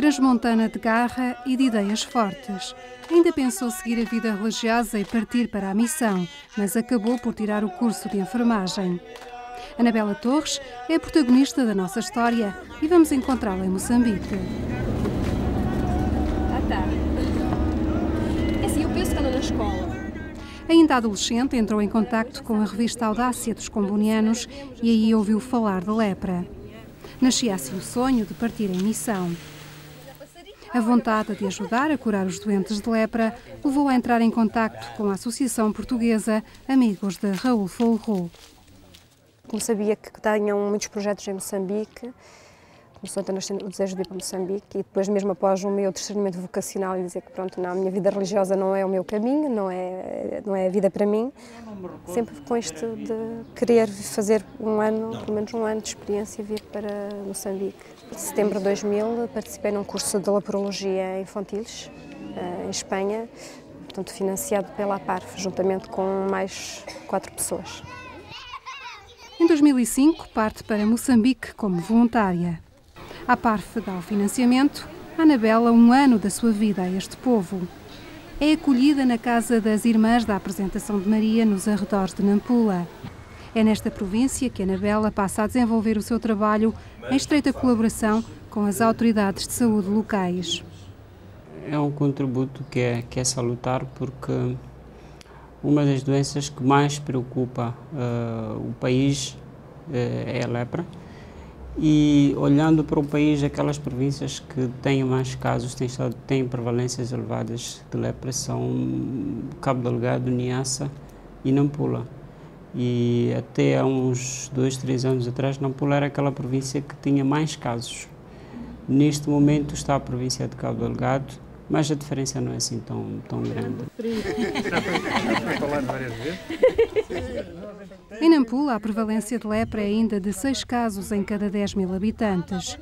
transmontana de garra e de ideias fortes. Ainda pensou seguir a vida religiosa e partir para a missão, mas acabou por tirar o curso de enfermagem. Anabela Torres é a protagonista da nossa história e vamos encontrá-la em Moçambique. É assim, eu penso que anda na escola. Ainda adolescente, entrou em contacto com a revista Audácia dos Combonianos e aí ouviu falar de lepra. Nascia assim o sonho de partir em missão. A vontade de ajudar a curar os doentes de lepra levou a entrar em contacto com a Associação Portuguesa Amigos de Raul Folro. Como sabia que tinham muitos projetos em Moçambique, começou a nascer o desejo de ir para Moçambique e depois, mesmo após o meu discernimento vocacional e dizer que pronto, não, a minha vida religiosa não é o meu caminho, não é a vida para mim, sempre com isto de querer fazer um ano, pelo menos um ano de experiência, vir para Moçambique. Em setembro de 2000 participei num curso de laparologia em Fontilhos, em Espanha, portanto financiado pela APARF, juntamente com mais 4 pessoas. Em 2005 parte para Moçambique como voluntária. A APARF dá o financiamento, a Anabela um ano da sua vida a este povo. É acolhida na casa das Irmãs da Apresentação de Maria, nos arredores de Nampula. É nesta província que Anabela passa a desenvolver o seu trabalho em estreita colaboração com as autoridades de saúde locais. É um contributo que é salutar porque uma das doenças que mais preocupa o país é a lepra. E olhando para o país, aquelas províncias que têm mais casos, têm prevalências elevadas de lepra são Cabo Delgado, Niassa e Nampula. E até há uns 2, 3 anos atrás, Nampula era aquela província que tinha mais casos. Neste momento está a província de Cabo Delgado, mas a diferença não é assim tão grande. Em Nampula, a prevalência de lepra é ainda de 6 casos em cada 10.000 habitantes.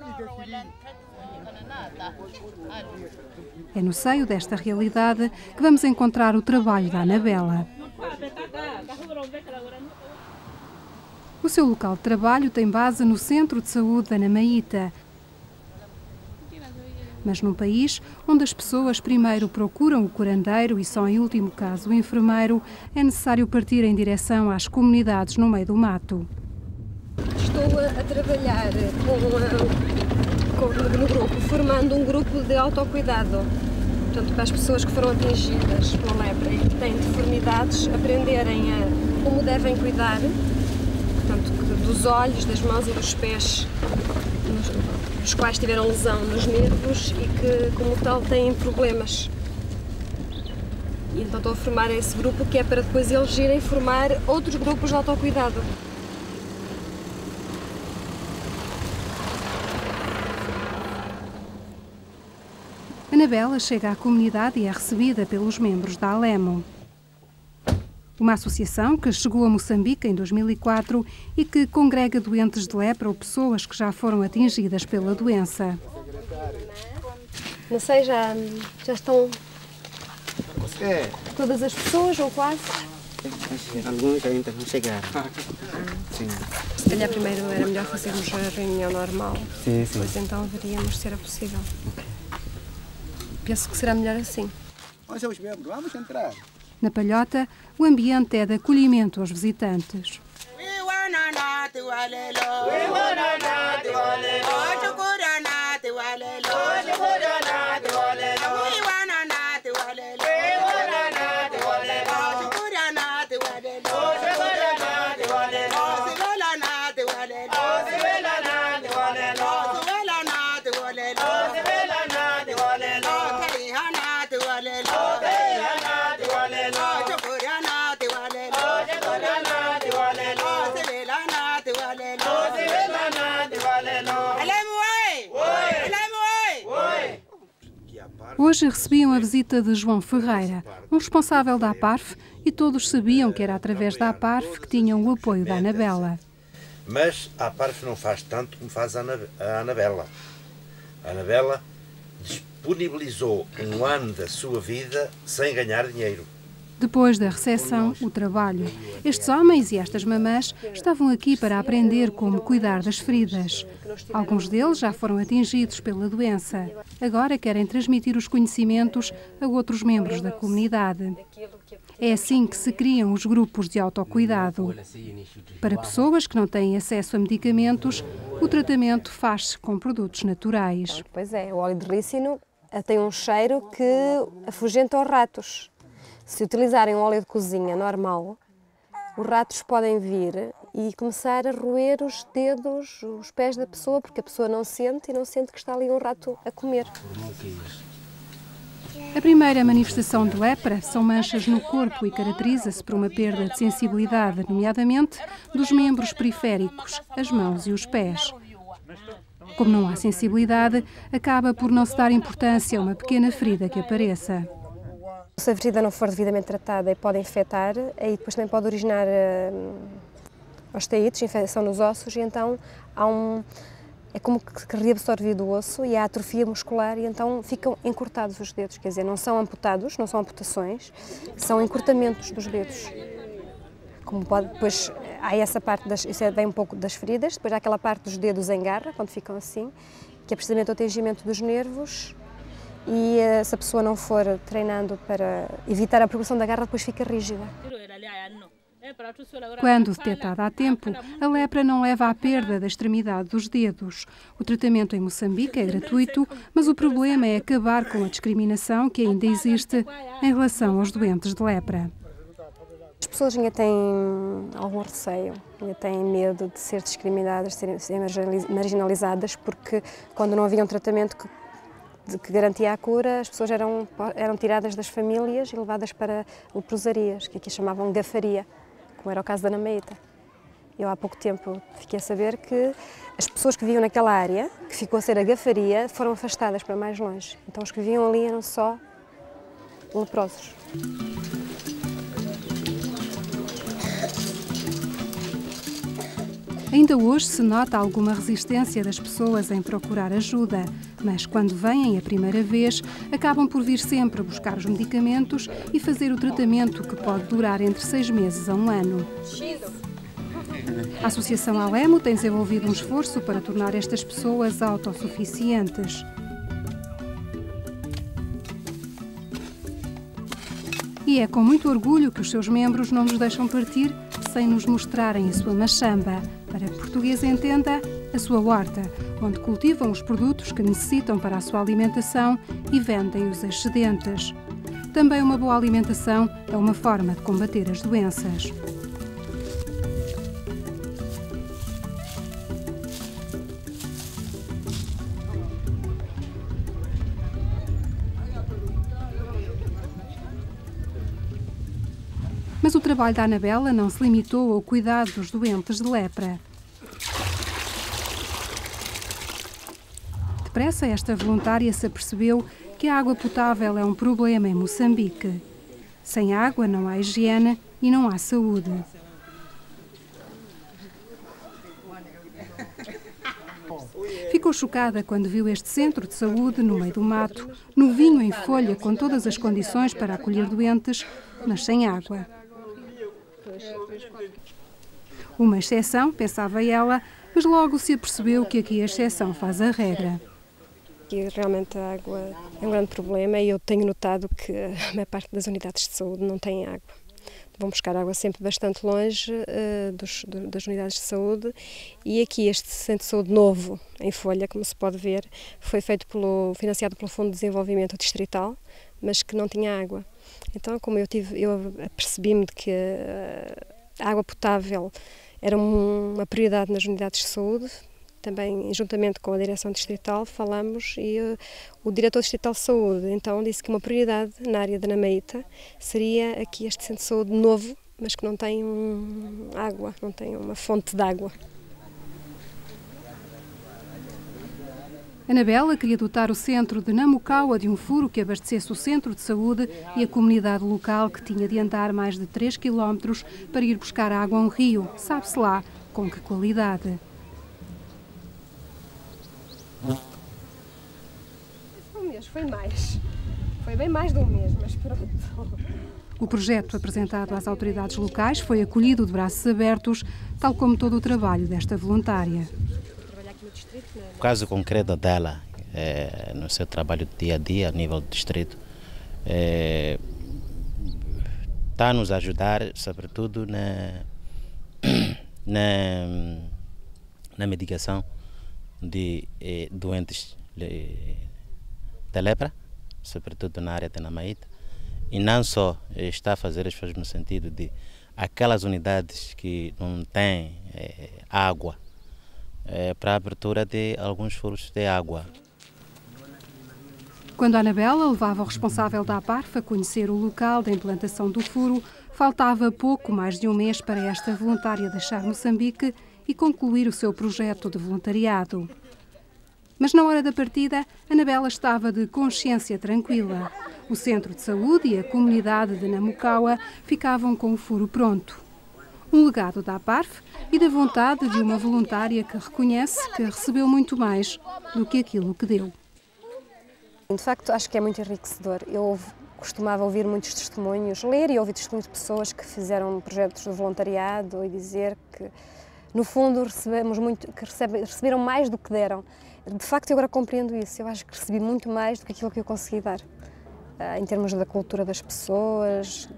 É no seio desta realidade que vamos encontrar o trabalho da Anabela. O seu local de trabalho tem base no Centro de Saúde da Namaíta. Mas num país onde as pessoas primeiro procuram o curandeiro e só em último caso o enfermeiro, é necessário partir em direção às comunidades no meio do mato. Estou a trabalhar no grupo, formando um grupo de autocuidado. Portanto, para as pessoas que foram atingidas pela lepra e que têm deformidades, aprenderem como devem cuidar, portanto, dos olhos, das mãos e dos pés, os quais tiveram lesão nos nervos e que, como tal, têm problemas. E então estou a formar esse grupo que é para depois eles irem formar outros grupos de autocuidado. Anabela chega à comunidade e é recebida pelos membros da Alemo, uma associação que chegou a Moçambique em 2004 e que congrega doentes de lepra ou pessoas que já foram atingidas pela doença. Não sei, já estão todas as pessoas ou quase? Alguns ainda não chegaram. Sim. Se calhar primeiro era melhor fazermos a reunião normal, Sim. depois então veríamos se era possível. Penso que será melhor assim. Vamos entrar. Na Palhota, o ambiente é de acolhimento aos visitantes. Hoje recebiam a visita de João Ferreira, um responsável da APARF, e todos sabiam que era através da APARF que tinham o apoio da Anabela. Mas a APARF não faz tanto como faz a Anabela. A Anabela disponibilizou um ano da sua vida sem ganhar dinheiro. Depois da recessão, o trabalho. Estes homens e estas mamãs estavam aqui para aprender como cuidar das feridas. Alguns deles já foram atingidos pela doença. Agora querem transmitir os conhecimentos a outros membros da comunidade. É assim que se criam os grupos de autocuidado. Para pessoas que não têm acesso a medicamentos, o tratamento faz-se com produtos naturais. Pois é, o óleo de rícino tem um cheiro que afugenta os ratos. Se utilizarem um óleo de cozinha normal, os ratos podem vir e começar a roer os dedos, os pés da pessoa, porque a pessoa não sente e não sente que está ali um rato a comer. A primeira manifestação de lepra são manchas no corpo e caracteriza-se por uma perda de sensibilidade, nomeadamente dos membros periféricos, as mãos e os pés. Como não há sensibilidade, acaba por não se dar importância a uma pequena ferida que apareça. Se a ferida não for devidamente tratada e pode infectar, aí depois também pode originar osteites, infecção nos ossos, e então é como que reabsorve o osso e há atrofia muscular e então ficam encurtados os dedos, quer dizer, não são amputados, não são amputações, são encurtamentos dos dedos. Como pode, depois há essa parte, isso vem um pouco das feridas, depois há aquela parte dos dedos em garra, quando ficam assim, que é precisamente o atingimento dos nervos. E se a pessoa não for treinando para evitar a progressão da garra, depois fica rígida. Quando detectada a tempo, a lepra não leva à perda da extremidade dos dedos. O tratamento em Moçambique é gratuito, mas o problema é acabar com a discriminação que ainda existe em relação aos doentes de lepra. As pessoas ainda têm algum receio, ainda têm medo de ser discriminadas, de serem marginalizadas, porque quando não havia um tratamento que garantia a cura, as pessoas eram tiradas das famílias e levadas para leprosarias, que aqui chamavam gafaria, como era o caso da Ana Meita. Eu há pouco tempo fiquei a saber que as pessoas que viviam naquela área, que ficou a ser a gafaria, foram afastadas para mais longe. Então os que viviam ali eram só leprosos. Ainda hoje se nota alguma resistência das pessoas em procurar ajuda, mas quando vêm a primeira vez, acabam por vir sempre buscar os medicamentos e fazer o tratamento que pode durar entre 6 meses a 1 ano. A Associação Alemo tem desenvolvido um esforço para tornar estas pessoas autossuficientes. E é com muito orgulho que os seus membros não nos deixam partir sem nos mostrarem a sua machamba. Para que o português entenda, a sua horta, onde cultivam os produtos que necessitam para a sua alimentação e vendem os excedentes. Também uma boa alimentação é uma forma de combater as doenças. Mas o trabalho da Anabela não se limitou ao cuidado dos doentes de lepra. Depressa, esta voluntária se apercebeu que a água potável é um problema em Moçambique. Sem água não há higiene e não há saúde. Ficou chocada quando viu este centro de saúde no meio do mato, novinho em folha, com todas as condições para acolher doentes, mas sem água. Uma exceção, pensava ela, mas logo se apercebeu que aqui a exceção faz a regra. Aqui realmente a água é um grande problema e eu tenho notado que a maior parte das unidades de saúde não tem água. Vão buscar água sempre bastante longe das unidades de saúde e aqui este centro de saúde novo, em folha, como se pode ver, foi financiado pelo Fundo de Desenvolvimento Distrital, mas que não tinha água. Então, como eu apercebi-me de que a água potável era uma prioridade nas unidades de saúde, também, juntamente com a direção distrital, falamos e o diretor distrital de saúde então disse que uma prioridade na área da Ana Meita seria aqui este centro de saúde novo, mas que não tem água, não tem uma fonte de água. Anabela queria dotar o centro de Namukawa de um furo que abastecesse o centro de saúde e a comunidade local, que tinha de andar mais de 3 quilómetros para ir buscar água a um rio, sabe-se lá com que qualidade. Um mês, foi mais. Foi bem mais de um mês, mas pronto. O projeto apresentado às autoridades locais foi acolhido de braços abertos, tal como todo o trabalho desta voluntária. O caso concreto dela, no seu trabalho dia a dia, a nível do distrito, está a nos ajudar, sobretudo na medicação de doentes da lepra, sobretudo na área de Namaíta, e não só está a fazer esforços no sentido de aquelas unidades que não têm água, para a abertura de alguns furos de água. Quando a Anabela levava o responsável da APARF a conhecer o local da implantação do furo, faltava pouco mais de um mês para esta voluntária deixar Moçambique e concluir o seu projeto de voluntariado. Mas na hora da partida, Anabela estava de consciência tranquila. O centro de saúde e a comunidade de Namukawa ficavam com o furo pronto. Um legado da APARF e da vontade de uma voluntária que reconhece que recebeu muito mais do que aquilo que deu. De facto, acho que é muito enriquecedor. Eu costumava ouvir muitos testemunhos, ler e ouvir testemunhos de pessoas que fizeram projetos de voluntariado e dizer que, no fundo, receberam mais do que deram. De facto, eu agora compreendo isso. Eu acho que recebi muito mais do que aquilo que eu consegui dar, em termos da cultura das pessoas,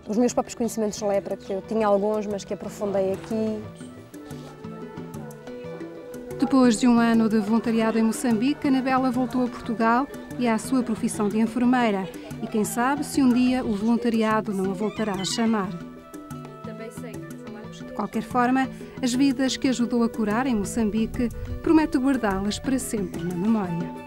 dos meus próprios conhecimentos de lepra, que eu tinha alguns, mas que aprofundei aqui. Depois de um ano de voluntariado em Moçambique, Anabela voltou a Portugal e à sua profissão de enfermeira. E quem sabe se um dia o voluntariado não a voltará a chamar. De qualquer forma, as vidas que ajudou a curar em Moçambique promete guardá-las para sempre na memória.